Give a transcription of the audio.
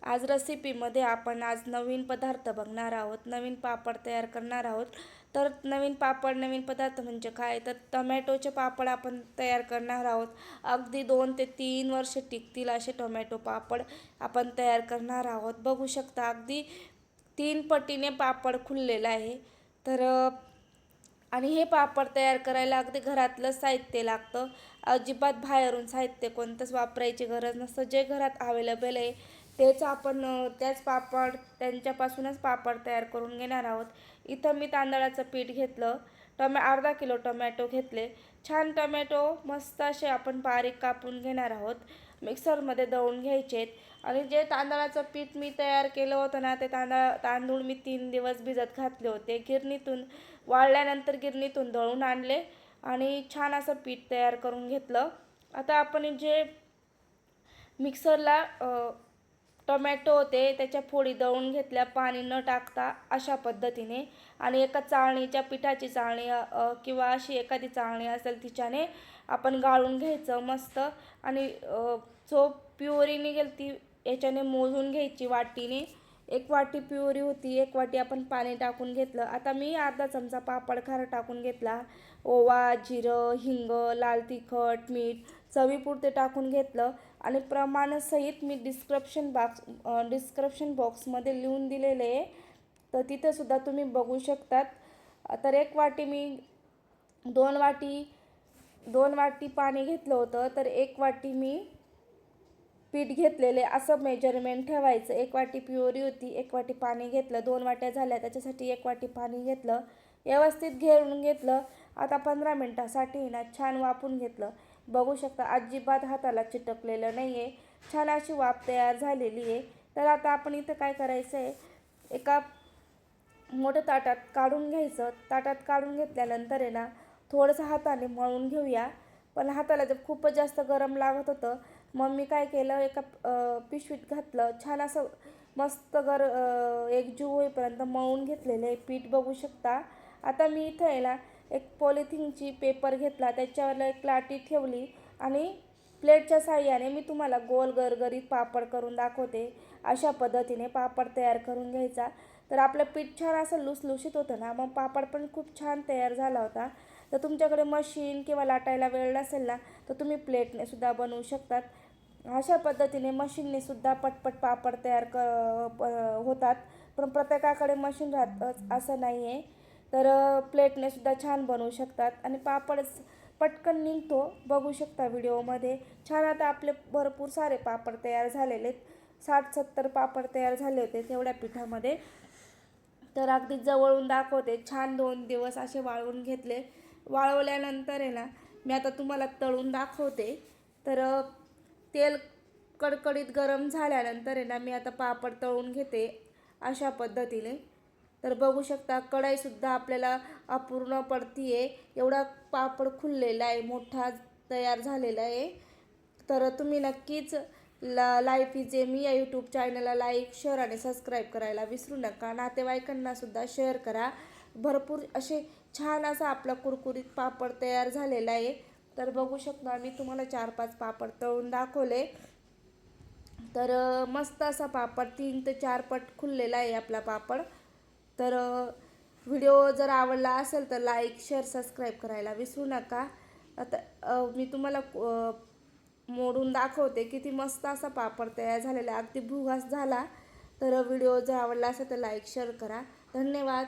आज रेसिपीमध्ये आपण आज नवीन पदार्थ बघणार आहोत, नवीन पापड तयार करणार आहोत। तर नवीन पापड नवीन पदार्थ म्हणजे काय, तर टोमॅटोचे पापड आपण तयार करणार आहोत। अगदी 2 ते 3 वर्ष टिकतील असे टोमॅटो पापड आपण तयार करणार आहोत। बघू शकता अगदी 3 पटीने पापड खुललेला आहे। तर आणि हे पापड तयार करायला अगदी घरातलं साहित्य लागतं, अजिबात बाहेरून साहित्य कोणतंच वापरायची गरज नसतं। जे घरात अवेलेबल आहे तेच आपण त्याच पापड त्यांच्यापासूनच पापड तयार करून घेणार आहोत। इथं मी तांदळाचं पीठ घेतलं, अर्धा किलो टोमॅटो घेतले। छान टोमॅटो मस्त असे आपण बारीक कापून घेणार आहोत, मिक्सरमध्ये दळून घ्यायचेत। आणि जे तांदळाचं पीठ मी तयार केलं होतं ना, ते तांदूळ मी 3 दिवस भिजत घातले होते। गिरणीतून वाळल्यानंतर गिरणीतून दळून आणले आणि छान असं पीठ तयार करून घेतलं। आता आपण जे मिक्सरला टोमॅटो होते त्याच्या फोडी दळून घेतल्या, पाणी न टाकता अशा पद्धतीने। आणि एका चाळणीच्या पिठाची चाळणी किंवा अशी एखादी चाळणी असेल तिच्याने आपण गाळून घ्यायचं मस्त। आणि जो प्युरी निघेल ती याच्याने मोजून घ्यायची वाटीने। 1 वाटी प्युरी होती, 1 वाटी आपण पाणी टाकून घेतलं। आता मी अर्धा चमचा पापड खार टाकून घेतला, ओवा, जिरं, हिंग, लाल तिखट, मीठ चवीपुरते टाकून घेतलं। आणि प्रमाणासहित मी डिस्क्रिप्शन बॉक्समध्ये लिहून दिलेले आहे, तर तिथेसुद्धा तुम्ही बघू शकतात। तर 1 वाटी मी 2 वाटी पाणी घेतलं होतं, तर 1 वाटी मी पीठ घेतलेले असं मेजरमेंट ठेवायचं। 1 वाटी प्युरी होती, 1 वाटी पाणी घेतलं, 2 वाट्या झाल्या त्याच्यासाठी 1 वाटी पाणी घेतलं, व्यवस्थित घेऊन घेतलं। आता 15 मिनटासाठी ना छान वाफून घेतलं। बघू शकता अजिबात हाताला चिटकलेलं नाही आहे, छान अशी वाफ तयार झालेली आहे। तर आता आपण इथं काय करायचं आहे, एका मोठ्या ताटात काढून घ्यायचं। ताटात काढून घेतल्यानंतर आहे ना थोडंसं हाताने मळून घेऊया। पण हाताला जर खूपच जास्त गरम लागत होतं, मग मी काय केलं, एका पिशवीत घातलं, छान असं मस्त एकजीव होईपर्यंत मळून घेतलेलं आहे पीठ बघू शकता। आता मी इथं आहे ना एक पॉलिथिनची पेपर घेतला, त्याच्यावर एक लाटी ठेवली आणि प्लेटच्या साहाय्याने मी तुम्हाला गोल गरगरीत पापड करून दाखवते। अशा पद्धतीने पापड तयार करून घ्यायचा। तर आपलं पीठ छान असं लुसलुशीत होतं ना, मग पापड पण खूप छान तयार झाला होता। तर तुमच्याकडे मशीन किंवा लाटायला वेळ नसेल ना, तर तुम्ही प्लेटने सुद्धा बनवू शकतात। अशा पद्धतीने मशीनने सुद्धा पटपट पापड तयार होतात, पण प्रत्येकाकडे मशीन राहतच असं नाही आहे। तर प्लेटने सुद्धा छान बनवू शकतात आणि पापड पटकन निघतो, बघू शकता व्हिडिओमध्ये। छान आता आपले भरपूर सारे पापड तयार झालेले आहेत, 60-70 पापड तयार झाले होते तेवढ्या पिठामध्ये। तर अगदी जवळून दाखवते, छान 2 दिवस असे वाळवून घेतले। वाळवल्यानंतर आहे ना मी आता तुम्हाला तळून दाखवते। तर तेल कडकडीत गरम झाल्यानंतर आहे ना मी आता पापड तळून घेते अशा पद्धतीने। तर बघू शकता कढईसुद्धा आपल्याला अपूर्ण पडतीये, एवढा पापड खुललेला आहे, मोठा तयार झालेला आहे। तर तुम्ही नक्कीच लाईफ इज एमी या यूट्यूब चॅनलला लाईक, शेअर आणि सबस्क्राईब करायला विसरू नका। नातेवाईकांनासुद्धा शेअर करा। भरपूर असे छान असा आपला कुरकुरीत पापड तयार झालेला आहे। तर बघू शकता मी तुम्हाला 4-5 पापड तळून दाखवले। तर मस्त असा पापड 3 ते 4 पट खुललेला आहे आपला पापड। तर व्हिडिओ जर आवडला असेल तर लाईक, शेअर, सबस्क्राईब करायला विसरू नका। आता मी तुम्हाला मोडून दाखवते, किती मस्त असा पापड तयार झालेला, अगदी भुगास झाला। तर व्हिडिओ जर आवडला असेल तर लाईक, शेअर करा। धन्यवाद।